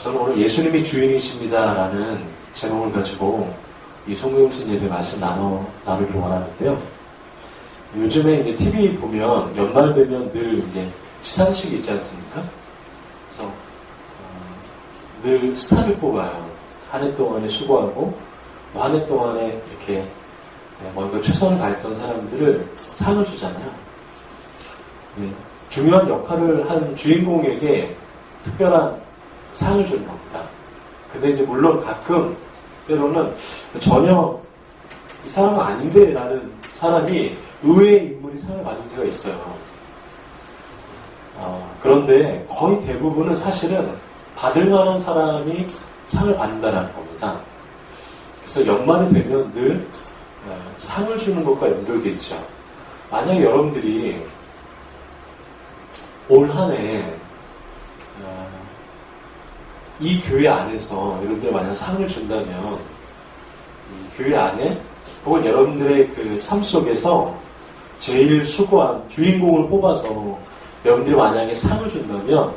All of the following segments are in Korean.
저는 오늘 예수님이 주인이십니다라는 제목을 가지고 이 송구영신 예배 말씀 나누기를 원하는데요. 요즘에 이제 TV 보면 연말 되면 늘 이제 시상식이 있지 않습니까? 그래서 늘 스타를 뽑아요. 한 해 동안에 수고하고 한 해 동안에 이렇게 뭔가 최선을 다했던 사람들을 상을 주잖아요. 중요한 역할을 한 주인공에게 특별한 상을 주는 겁니다. 근데 이제 물론 가끔 때로는 전혀 이 사람은 아닌데 라는 사람이 의외의 인물이 상을 받을 때가 있어요. 그런데 거의 대부분은 사실은 받을 만한 사람이 상을 받는다는 겁니다. 그래서 연말이 되면 늘 상을 주는 것과 연결되어 있죠. 만약에 여러분들이 올 한 해 이 교회 안에서 여러분들 만약 상을 준다면 이 교회 안에 혹은 여러분들의 그 삶 속에서 제일 수고한 주인공을 뽑아서 여러분들이 만약에 상을 준다면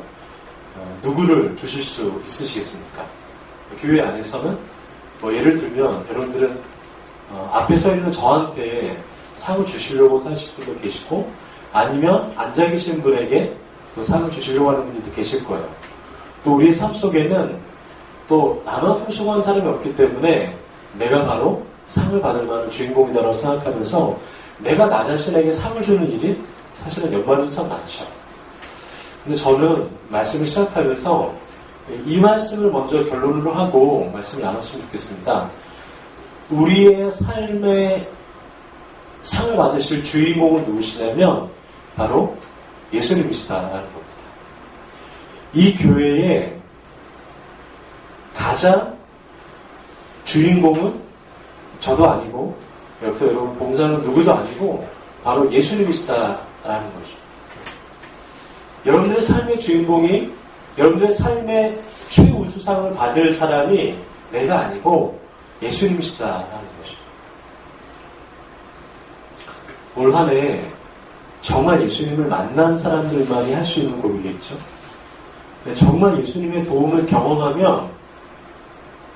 누구를 주실 수 있으시겠습니까? 교회 안에서는 뭐 예를 들면 여러분들은 앞에 서 있는 저한테 상을 주시려고 하시는 분도 계시고 아니면 앉아 계신 분에게 또 상을 주시려고 하는 분들도 계실 거예요. 또 우리의 삶 속에는 또 나만큼 수고한 사람이 없기 때문에 내가 바로 상을 받을 만한 주인공이다라고 생각하면서 내가 나 자신에게 상을 주는 일이 사실은 연말은 참 많죠. 근데 저는 말씀을 시작하면서 이 말씀을 먼저 결론으로 하고 말씀을 나눴으면 좋겠습니다. 우리의 삶에 상을 받으실 주인공은 누구시냐면 바로 예수님이시다라는 겁니다. 이 교회의 가장 주인공은 저도 아니고 여기서 여러분 봉사는 누구도 아니고 바로 예수님이시다라는 거죠. 여러분들의 삶의 주인공이 여러분들의 삶의 최우수상을 받을 사람이 내가 아니고 예수님이시다라는 거죠. 올 한 해 정말 예수님을 만난 사람들만이 할 수 있는 고백이겠죠. 정말 예수님의 도움을 경험하면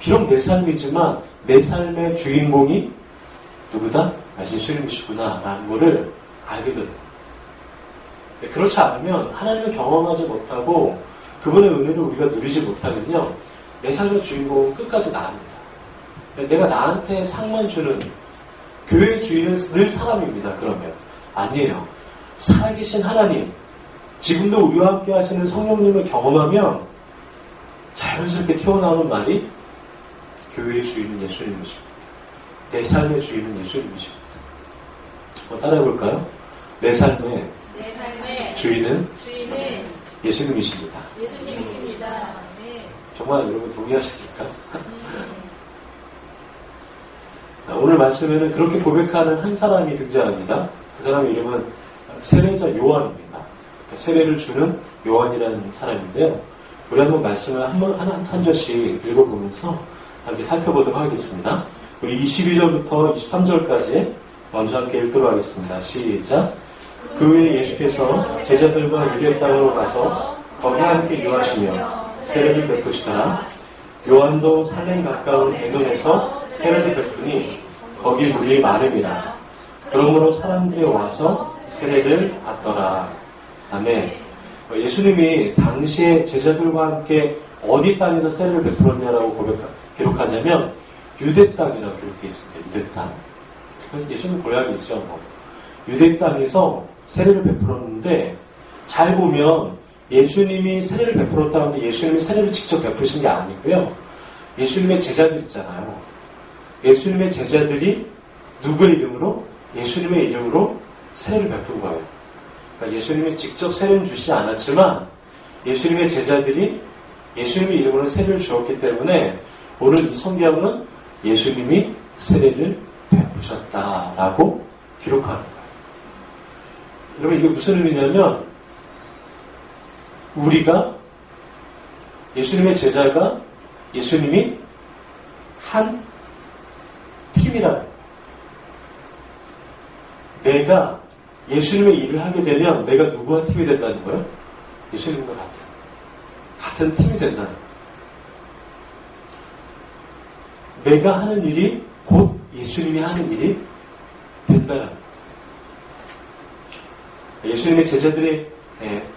비록 내 삶이지만 내 삶의 주인공이 누구다? 예수님이시구나 라는 것을 알게 됩니다. 그렇지 않으면 하나님을 경험하지 못하고 그분의 은혜를 우리가 누리지 못하면요 내 삶의 주인공은 끝까지 나입니다. 내가 나한테 상만 주는 교회의 주인은 늘 사람입니다. 그러면 아니에요. 살아계신 하나님 지금도 우리와 함께 하시는 성령님을 경험하면 자연스럽게 튀어나오는 말이 교회의 주인은 예수님이십니다. 내 삶의 주인은 예수님이십니다. 한번 따라해볼까요? 내 삶의 주인은 예수님이십니다. 예수님이십니다. 정말 여러분 동의하십니까? 오늘 말씀에는 그렇게 고백하는 한 사람이 등장합니다. 그 사람의 이름은 세례자 요한입니다. 세례를 주는 요한이라는 사람인데요. 우리 한번 말씀을 한 절씩 읽어보면서 함께 살펴보도록 하겠습니다. 우리 22절부터 23절까지 먼저 함께 읽도록 하겠습니다. 시작. 그 후에 예수께서 제자들과 유대 땅으로 가서 거기 함께 유하시며 세례를 베푸시더라. 요한도 살렘 가까운 에논에서 세례를 베푸니 거기 물이 마름이라. 그러므로 사람들이 와서 세례를 받더라. 아멘. 예수님이 당시에 제자들과 함께 어디 땅에서 세례를 베풀었냐라고 기록하냐면 유대 땅이라고 기록되어 있습니다. 유대 땅. 예수님 고향이죠. 유대 땅에서 세례를 베풀었는데 잘 보면 예수님이 세례를 베풀었다는데 예수님이 세례를 직접 베푸신 게 아니고요. 예수님의 제자들 있잖아요. 예수님의 제자들이 누구의 이름으로? 예수님의 이름으로 세례를 베푼 거예요. 그러니까 예수님이 직접 세례는 주시지 않았지만 예수님의 제자들이 예수님의 이름으로 세례를 주었기 때문에 오늘 이 성경은 예수님이 세례를 베푸셨다라고 기록하는 거예요. 여러분 이게 무슨 의미냐면 우리가 예수님의 제자가 예수님이 한 팀이라는 거예요. 내가 예수님의 일을 하게 되면 내가 누구와 팀이 된다는 거예요? 예수님과 같은 팀이 된다는 거예요. 내가 하는 일이 곧 예수님이 하는 일이 된다는 거예요. 예수님의 제자들이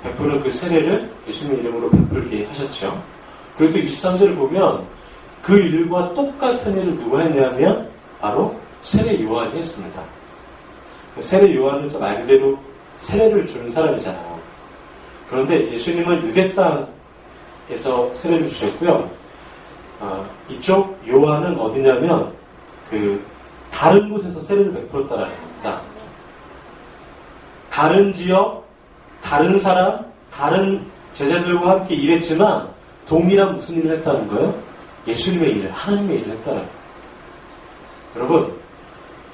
베푸는 그 세례를 예수님의 이름으로 베풀게 하셨죠. 그리고 또 23절을 보면 그 일과 똑같은 일을 누가 했냐면 바로 세례 요한이 했습니다. 세례 요한은 말 그대로 세례를 주는 사람이잖아요. 그런데 예수님은 유대 땅에서 세례를 주셨고요. 이쪽 요한은 어디냐면 다른 곳에서 세례를 베풀었다라는 겁니다. 다른 지역, 다른 사람, 다른 제자들과 함께 일했지만 동일한 무슨 일을 했다는 거예요? 예수님의 일을, 하나님의 일을 했다는 거예요. 여러분,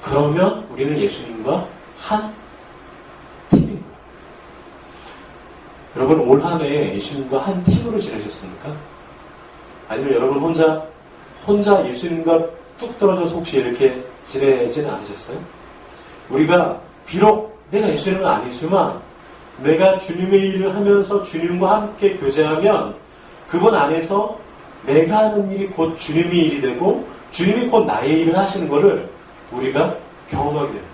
그러면 우리는 예수님과 한 팀인 거예요. 여러분, 올 한 해 예수님과 한 팀으로 지내셨습니까? 아니면 여러분 혼자 예수님과 뚝 떨어져서 혹시 이렇게 지내지는 않으셨어요? 우리가 비록 내가 예수님은 아니지만 내가 주님의 일을 하면서 주님과 함께 교제하면 그분 안에서 내가 하는 일이 곧 주님의 일이 되고 주님이 곧 나의 일을 하시는 것을 우리가 경험하게 되는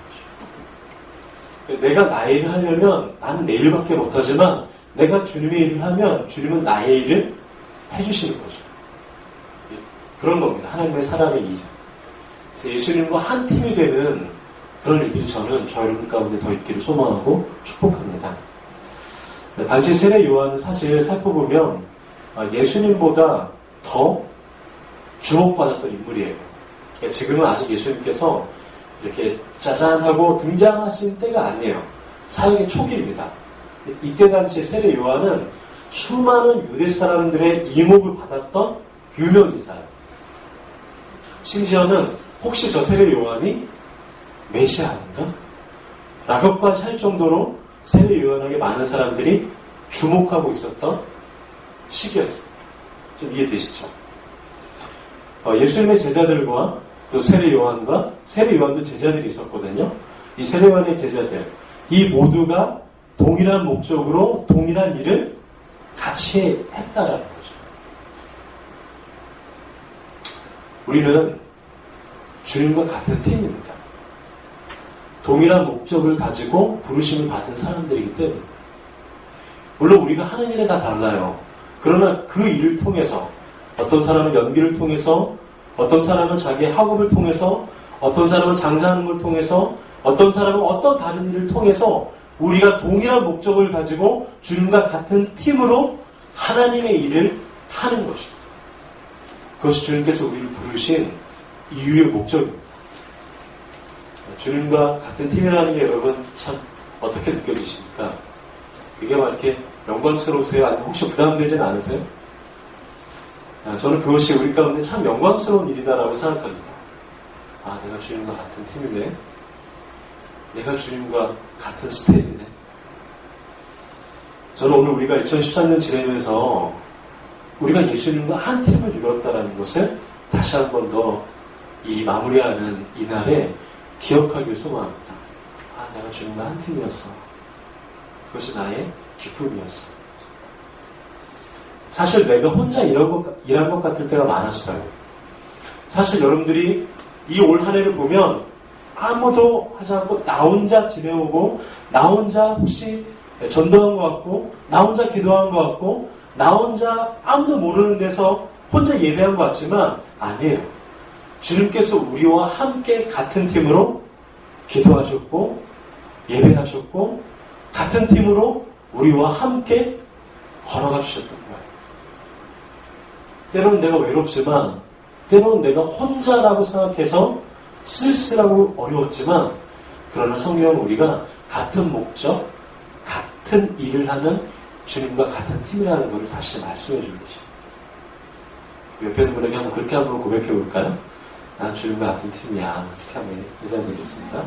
거죠. 내가 나의 일을 하려면 나는 내 일밖에 못하지만 내가 주님의 일을 하면 주님은 나의 일을 해주시는 거죠. 그런 겁니다. 하나님의 사랑의 이적. 그래서 예수님과 한 팀이 되는 그런 일들이 저는 저 여러분 가운데 더 있기를 소망하고 축복합니다. 당시 세례 요한은 사실 살펴보면 예수님보다 더 주목받았던 인물이에요. 지금은 아직 예수님께서 이렇게 짜잔하고 등장하신 때가 아니에요. 사역의 초기입니다. 이때 당시 세례 요한은 수많은 유대 사람들의 이목을 받았던 유명 인사예요. 심지어는 혹시 저 세례 요한이 메시아인가? 라고까지 할 정도로 세례 요한에게 많은 사람들이 주목하고 있었던 시기였습니다. 좀 이해되시죠? 예수님의 제자들과 또 세례 요한도 제자들이 있었거든요. 이 세례 요한의 제자들, 이 모두가 동일한 목적으로 동일한 일을 같이 했다라는 거죠. 우리는 주님과 같은 팀입니다. 동일한 목적을 가지고 부르심을 받은 사람들이기 때문에. 물론 우리가 하는 일에 다 달라요. 그러나 그 일을 통해서 어떤 사람은 연기를 통해서, 어떤 사람은 자기의 학업을 통해서, 어떤 사람은 장사하는 걸 통해서, 어떤 사람은 어떤 다른 일을 통해서 우리가 동일한 목적을 가지고 주님과 같은 팀으로 하나님의 일을 하는 것입니다. 그것이 주님께서 우리를 부르신 이유의 목적입니다. 주님과 같은 팀이라는 게 여러분 참 어떻게 느껴지십니까? 그게 막 이렇게 영광스러우세요? 아니면 혹시 부담되지는 않으세요? 저는 그것이 우리 가운데 참 영광스러운 일이다라고 생각합니다. 내가 주님과 같은 팀이네. 내가 주님과 같은 스텝이네. 저는 오늘 우리가 2013년 지내면서 우리가 예수님과 한 팀을 이루었다는 것을 다시 한 번 더 이 마무리하는 이날에 기억하길 소망합니다. 내가 주님과 한 팀이었어. 그것이 나의 기쁨이었어. 사실 내가 혼자 일한 것 같을 때가 많았어요. 사실 여러분들이 이 올 한 해를 보면 아무도 하지 않고 나 혼자 지내오고 나 혼자 혹시 전도한 것 같고 나 혼자 기도한 것 같고 나 혼자 아무도 모르는 데서 혼자 예배한 것 같지만 아니에요. 주님께서 우리와 함께 같은 팀으로 기도하셨고 예배하셨고 같은 팀으로 우리와 함께 걸어가 주셨던 거예요. 때로는 내가 외롭지만 때로는 내가 혼자라고 생각해서 쓸쓸하고 어려웠지만 그러나 성경은 우리가 같은 목적, 같은 일을 하는 주님과 같은 팀이라는 것을 다시 말씀해 주고 계십니다. 옆에 있는 분에게 한번 그렇게 한번 고백해 볼까요? 난 주님과 같은 팀이야. 그렇게 한번 인사드리겠습니다.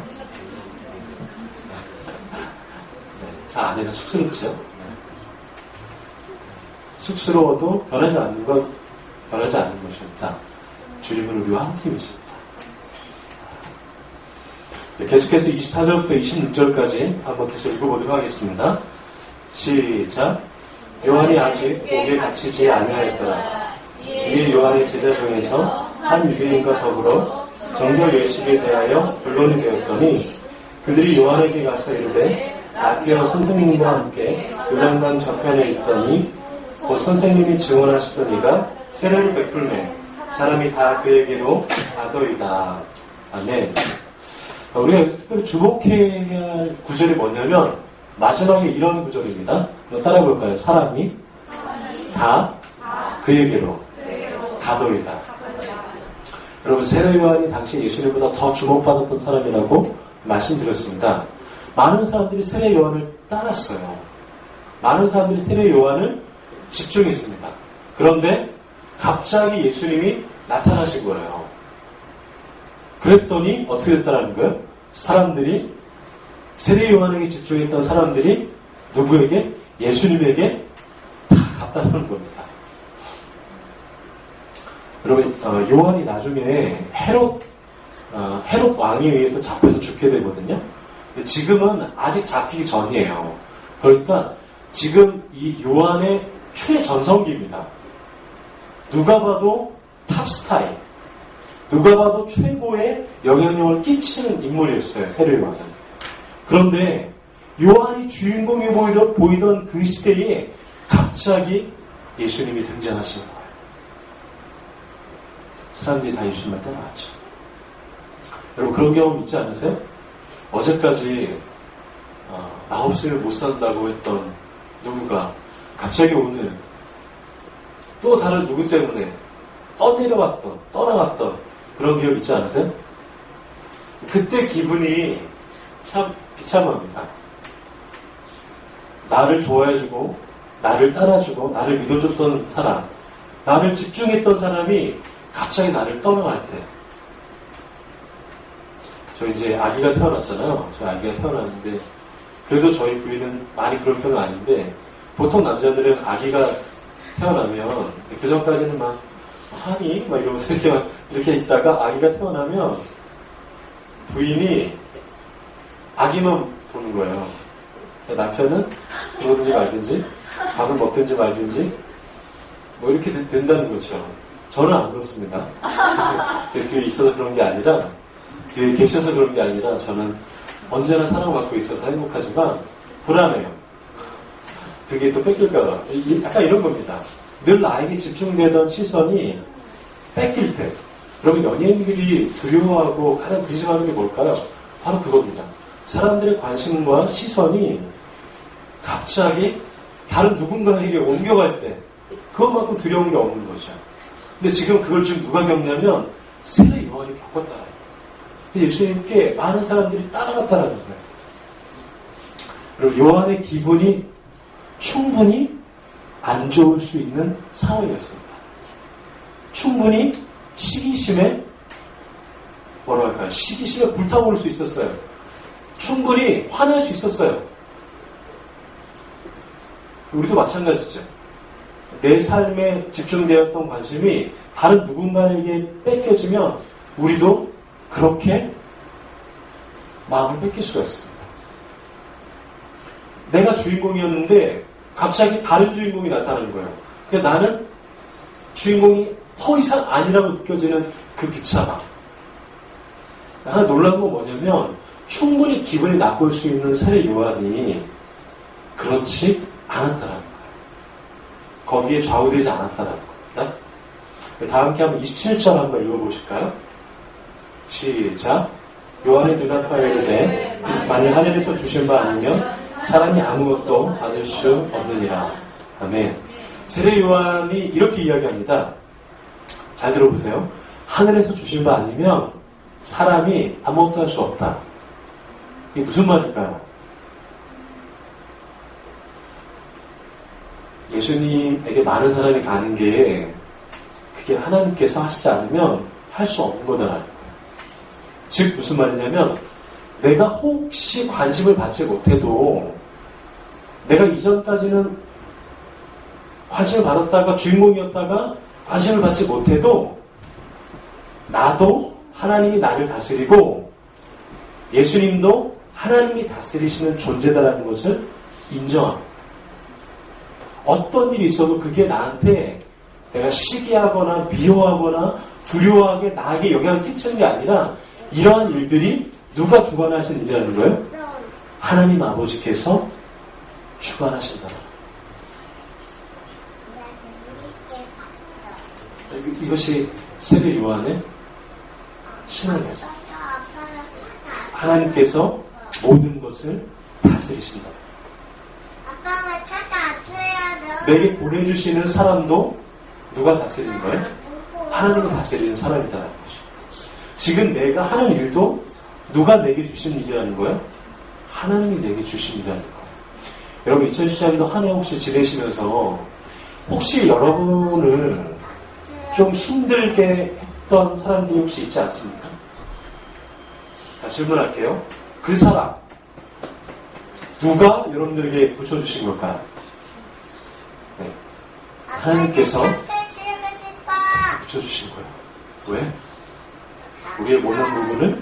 잘 안에서 쑥스럽죠? 쑥스러워도 변하지 않는 것입니다. 주님은 우리와 한 팀이십니다. 계속해서 24절부터 26절까지 한번 계속 읽어보도록 하겠습니다. 시작. 요한이 아직 옥에 갇히지 아니하였더라. 이에 요한의 제자 중에서 한 유대인과 더불어 정결 예식에 대하여 변론이 되었더니 그들이 요한에게 가서 이르되 낮게로 선생님과 함께 요단강 저편에 있더니 곧 선생님이 증언하시던 이가 세례를 베풀매 사람이 다 그에게로 가더이다. 아멘. 우리가 특별히 주목해야 할 구절이 뭐냐면 마지막에 이런 구절입니다. 한번 따라 볼까요? 사람이 다 그에게로 가더이다. 여러분, 세례 요한이 당시 예수님보다 더 주목받았던 사람이라고 말씀드렸습니다. 많은 사람들이 세례 요한을 따랐어요. 많은 사람들이 세례 요한을 집중했습니다. 그런데 갑자기 예수님이 나타나신 거예요. 그랬더니 어떻게 됐다는 거예요? 사람들이 세례 요한에게 집중했던 사람들이 누구에게? 예수님에게 다 갔다는 겁니다. 여러분, 요한이 나중에 헤롯 왕에 의해서 잡혀서 죽게 되거든요. 근데 지금은 아직 잡히기 전이에요. 그러니까 지금 이 요한의 최전성기입니다. 누가 봐도 탑스타일, 누가 봐도 최고의 영향력을 끼치는 인물이었어요, 세례 요한은. 그런데 요한이 주인공이 보이던 그 시대에 갑자기 예수님이 등장하신 거예요. 사람들이 다 예수님을 따라왔죠. 여러분, 그런 경험 있지 않으세요? 어제까지 나 없으면 못 산다고 했던 누구가 갑자기 오늘 또 다른 누구 때문에 떠나갔던 그런 기억 있지 않으세요? 그때 기분이 참 비참합니다. 나를 좋아해주고 나를 따라주고 나를 믿어줬던 사람, 나를 집중했던 사람이 갑자기 나를 떠나갈 때, 저 이제 아기가 태어났잖아요. 저희 아기가 태어났는데 그래도 저희 부인은 많이 그런 편은 아닌데, 보통 남자들은 아기가 태어나면 그 전까지는 막 하니 막 이러면서 이렇게 있다가 아기가 태어나면 부인이 아기만 보는 거예요. 남편은 들어든지 말든지 밥을 먹든지 말든지 뭐 이렇게 된다는 거죠. 저는 안 그렇습니다. 제 뒤에 있어서 그런 게 아니라, 뒤에 계셔서 그런 게 아니라, 저는 언제나 사랑받고 있어서 행복하지만 불안해요. 그게 또 뺏길까봐. 약간 이런 겁니다. 늘 나에게 집중되던 시선이 뺏길 때. 여러분, 연예인들이 두려워하고 가장 근심하는 게 뭘까요? 바로 그겁니다. 사람들의 관심과 시선이 갑자기 다른 누군가에게 옮겨갈 때, 그것만큼 두려운 게 없는 거죠. 근데 지금 그걸 지금 누가 겪냐면 세례 요한이 겪었다. 예수님께 많은 사람들이 따라갔다는 거예요. 그리고 요한의 기분이 충분히 안 좋을 수 있는 상황이었습니다. 충분히 시기심에 시기심에 불타오를 수 있었어요. 충분히 화낼 수 있었어요. 우리도 마찬가지죠. 내 삶에 집중되었던 관심이 다른 누군가에게 뺏겨지면 우리도 그렇게 마음을 뺏길 수가 있습니다. 내가 주인공이었는데 갑자기 다른 주인공이 나타나는 거예요. 그러니까 나는 주인공이 더 이상 아니라고 느껴지는 그 비참함. 하나 놀라운 건 뭐냐면 충분히 기분이 나쁠 수 있는 세례 요한이 그렇지 않았다라는 거예요. 거기에 좌우되지 않았다라는 겁니다. 다 함께 한번 27절 한번 읽어보실까요? 시작. 요한의 대답하여 이르되 만일 하늘에서 주신 바 아니면 사람이 아무것도 받을 수 없느니라. 아멘. 세례 요한이 이렇게 이야기합니다. 잘 들어보세요. 하늘에서 주신 바 아니면 사람이 아무것도 할 수 없다. 이게 무슨 말일까요? 예수님에게 많은 사람이 가는 게 그게 하나님께서 하시지 않으면 할 수 없는 거다라는 거예요. 즉 무슨 말이냐면 내가 혹시 관심을 받지 못해도, 내가 이전까지는 관심을 받았다가 주인공이었다가 관심을 받지 못해도 나도 하나님이 나를 다스리고 예수님도 하나님이 다스리시는 존재다라는 것을 인정합니다. 어떤 일이 있어도 그게 나한테 내가 시기하거나 미워하거나 불효하게 나에게 영향을 끼치는 게 아니라 이러한 일들이 누가 주관하신 일이라는 거예요? 하나님 아버지께서 주관하신다. 이것이 세례 요한의 신앙이었어요. 하나님께서 모든 것을 다스리신다. 내게 보내주시는 사람도 누가 다스리는 거예요? 하나님이 다스리는 사람이다라는 것이죠. 지금 내가 하는 일도 누가 내게 주신 일이라는 거예요? 하나님이 내게 주신 일이라는 거예요. 여러분 2014년도 한 해 혹시 지내시면서 혹시 여러분을 좀 힘들게 했던 사람들이 혹시 있지 않습니까? 자, 질문할게요. 그 사람 누가 여러분들에게 붙여주신 걸까요? 네. 하나님께서 붙여주신 거예요. 왜? 우리의 모든 부분을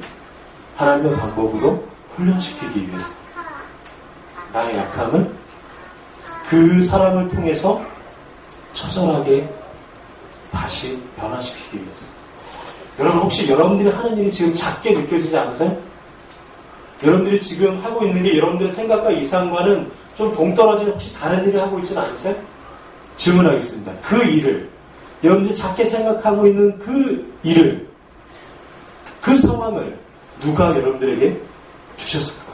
하나님의 방법으로 훈련시키기 위해서 나의 약함을 그 사람을 통해서 처절하게 다시 변화시키기 위해서. 여러분 혹시 여러분들이 하는 일이 지금 작게 느껴지지 않으세요? 여러분들이 지금 하고 있는 게 여러분들의 생각과 이상과는 좀 동떨어진 혹시 다른 일을 하고 있지는 않으세요? 질문하겠습니다. 그 일을 여러분들이 작게 생각하고 있는 그 일을 그 상황을 누가 여러분들에게 주셨을까요?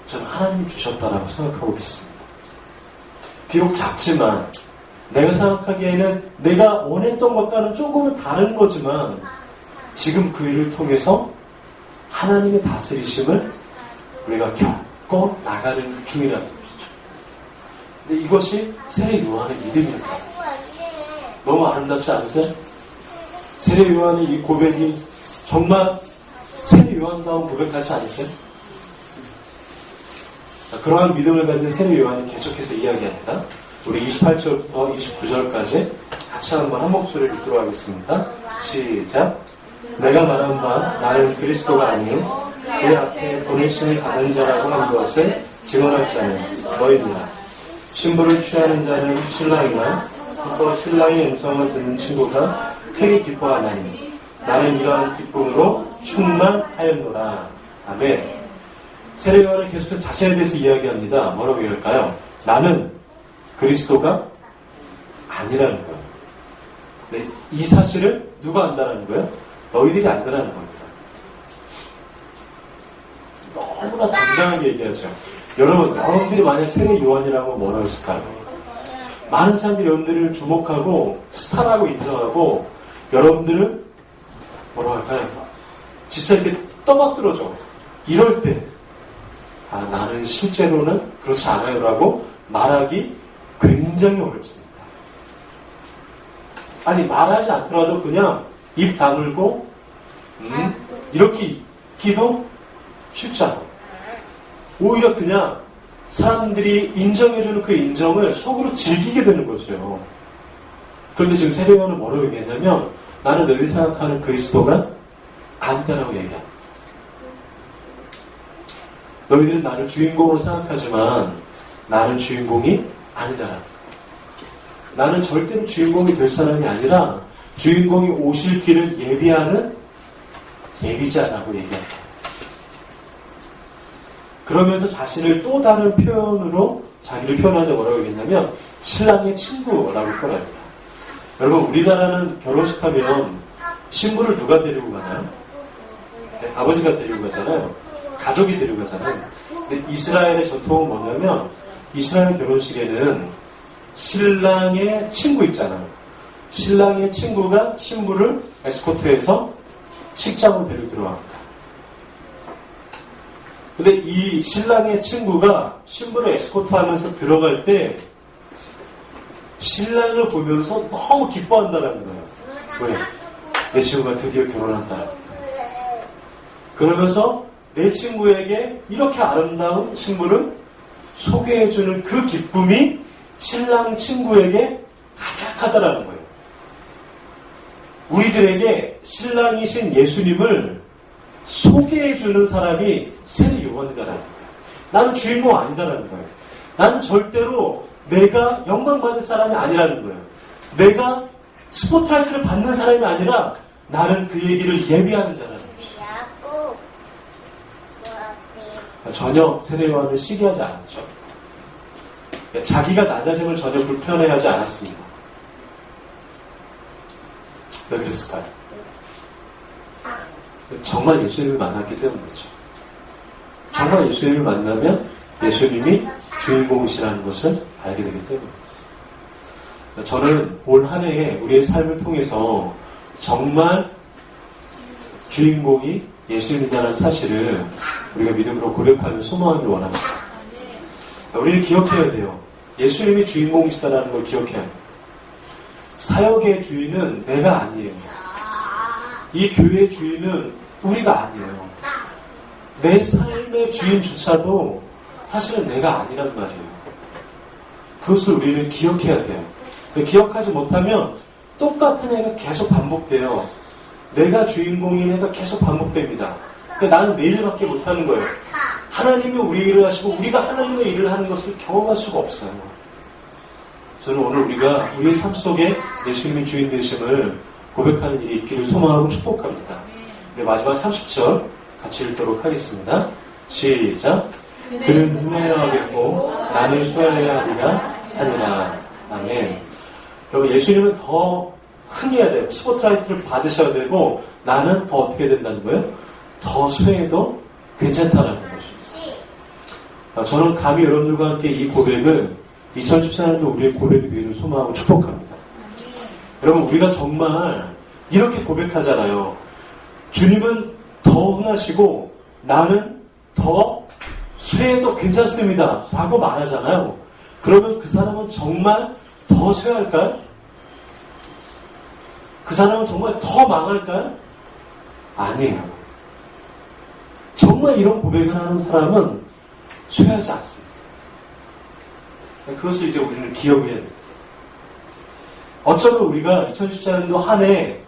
저는 하나님이 주셨다라고 생각하고 있습니다. 비록 작지만 내가 생각하기에는 내가 원했던 것과는 조금은 다른 거지만 지금 그 일을 통해서 하나님의 다스리심을 우리가 겪어 나가는 중이라는 것이죠. 근데 이것이 세례 요한의 믿음입니다. 너무 아름답지 않으세요? 세례 요한의 이 고백이 정말 세례 요한다운 고백하지 않으세요? 그러한 믿음을 가진 세례 요한이 계속해서 이야기합니다. 우리 28절부터 29절까지 같이 한번 한 목소리를 읽도록 하겠습니다. 시작. 내가 말한 바 나는 그리스도가 아니요 그 앞에 보내심을 받은 자라고 한 것을 증언할 자는 너희니라. 신부를 취하는 자는 신랑이나 또 신랑의 음성을 듣는 친구가 크게 기뻐하나니 나는 이러한 기쁨으로 충만하였노라. 아멘. 세례 요한은 계속해서 자신에 대해서 이야기합니다. 뭐라고 얘기할까요? 나는 그리스도가 아니라는 거예요. 네, 이 사실을 누가 안다는 거예요? 너희들이 안다는 겁니다. 너무나 당당하게 얘기하죠. 여러분들이 만약 세례 요한이라고 뭐라고 했을까요? 많은 사람들이 여러분들을 주목하고 스타라고 인정하고 여러분들을 뭐라고 할까요? 진짜 이렇게 떠받들어줘. 이럴 때 나는 실제로는 그렇지 않아요 라고 말하기 굉장히 어렵습니다. 아니 말하지 않더라도 그냥 입 다물고 이렇게 있기도 쉽지 않아요. 오히려 그냥 사람들이 인정해주는 그 인정을 속으로 즐기게 되는 거죠. 그런데 지금 세례 요한은 뭐라고 얘기했냐면 나는 너희들이 생각하는 그리스도가 아니다라고 얘기합니다. 너희들은 나를 주인공으로 생각하지만 나는 주인공이 아니다. 나는 절대로 주인공이 될 사람이 아니라 주인공이 오실 길을 예비하는 예비자라고 얘기합니다. 그러면서 자신을 또 다른 표현으로 자기를 표현하자 뭐라고 얘기했냐면 신랑의 친구라고 표현합니다. 여러분 우리나라는 결혼식 하면 신부를 누가 데리고 가나요? 네, 아버지가 데리고 가잖아요. 가족이 데리고 가잖아요. 근데 이스라엘의 전통은 뭐냐면 이스라엘 결혼식에는 신랑의 친구 있잖아요. 신랑의 친구가 신부를 에스코트해서 식장으로 데리고 들어갑니다. 근데 이 신랑의 친구가 신부를 에스코트하면서 들어갈 때 신랑을 보면서 너무 기뻐한다는 거예요. 왜? 내 친구가 드디어 결혼한다. 그러면서 내 친구에게 이렇게 아름다운 신부를 소개해주는 그 기쁨이 신랑 친구에게 가득하다라는 거예요. 우리들에게 신랑이신 예수님을 소개해주는 사람이 세례 요한이다라는 거예요. 나는 주인공 아니다라는 거예요. 나는 절대로 내가 영광받을 사람이 아니라는 거예요. 내가 스포트라이트를 받는 사람이 아니라 나는 그 얘기를 예비하는 자라는 것이죠. 전혀 세례 요한을 시기하지 않았죠. 자기가 낮아짐을 전혀 불편해하지 않았습니다. 왜 그랬을까요? 정말 예수님을 만났기 때문이죠. 정말 예수님을 만나면 예수님이 주인공이시라는 것을 알게 되기 때문입니다. 저는 올 한 해에 우리의 삶을 통해서 정말 주인공이 예수님이라는 사실을 우리가 믿음으로 고백하며 소망하길 원합니다. 우리는 기억해야 돼요. 예수님이 주인공이시다라는 걸 기억해야 합니다. 사역의 주인은 내가 아니에요. 이 교회의 주인은 우리가 아니에요. 내 삶의 주인조차도 사실은 내가 아니란 말이에요. 그것을 우리는 기억해야 돼요. 기억하지 못하면 똑같은 애가 계속 반복돼요. 내가 주인공인 애가 계속 반복됩니다. 나는 내 일밖에 못하는 거예요. 하나님이 우리 일을 하시고 우리가 하나님의 일을 하는 것을 경험할 수가 없어요. 저는 오늘 우리가 우리의 삶 속에 예수님이 주인 되심을 고백하는 일이 있기를 소망하고 축복합니다. 마지막 30절 같이 읽도록 하겠습니다. 시작. 그는 흥하여야 하겠고 나는 수하여야 하리라. 아멘. 여러분, 예수님은 더 흥해야 돼요. 스포트라이트를 받으셔야 되고 나는 더 어떻게 된다는 거예요? 더 수혜해도 괜찮다는 것입니다. 저는 감히 여러분들과 함께 이 고백을 2014년도 우리의 고백이 되기를 소망하고 축복합니다. 여러분, 우리가 정말 이렇게 고백하잖아요. 주님은 더 흥하시고 나는 더 쇠해도 괜찮습니다 라고 말하잖아요. 그러면 그 사람은 정말 더 쇠할까요? 그 사람은 정말 더 망할까요? 아니에요. 정말 이런 고백을 하는 사람은 쇠하지 않습니다. 그것을 이제 우리는 기억을 해야 돼요. 어쩌면 우리가 2014년도 한 해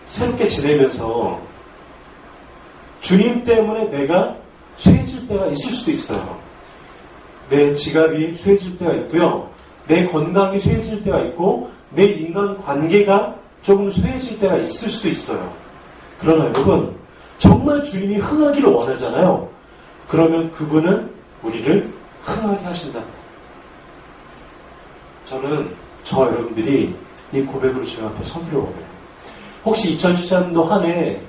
새롭게 지내면서 주님 때문에 내가 쇠해질 때가 있을 수도 있어요. 내 지갑이 쇠해질 때가 있고요. 내 건강이 쇠해질 때가 있고 내 인간 관계가 조금 쇠해질 때가 있을 수도 있어요. 그러나 여러분, 정말 주님이 흥하기를 원하잖아요. 그러면 그분은 우리를 흥하게 하신다. 저는 저 여러분들이 이 고백으로 주님 앞에 서기를 원해요. 혹시 2014년도 한 해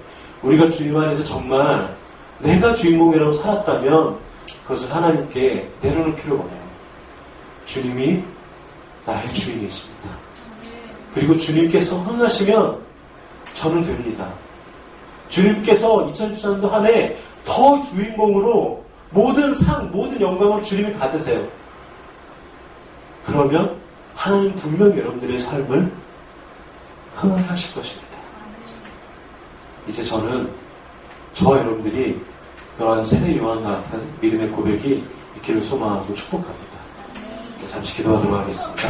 우리가 주님 안에서 정말 내가 주인공이라고 살았다면 그것을 하나님께 내려놓기를 원해요. 주님이 나의 주인이십니다. 그리고 주님께서 흥하시면 저는 됩니다. 주님께서 2014년도 한 해 더 주인공으로 모든 상, 모든 영광을 주님이 받으세요. 그러면 하나님 분명히 여러분들의 삶을 흥하게 하실 것입니다. 이제 저는 저와 여러분들이 그러한 세례 요한과 같은 믿음의 고백이 있기를 소망하고 축복합니다. 잠시 기도하도록 하겠습니다.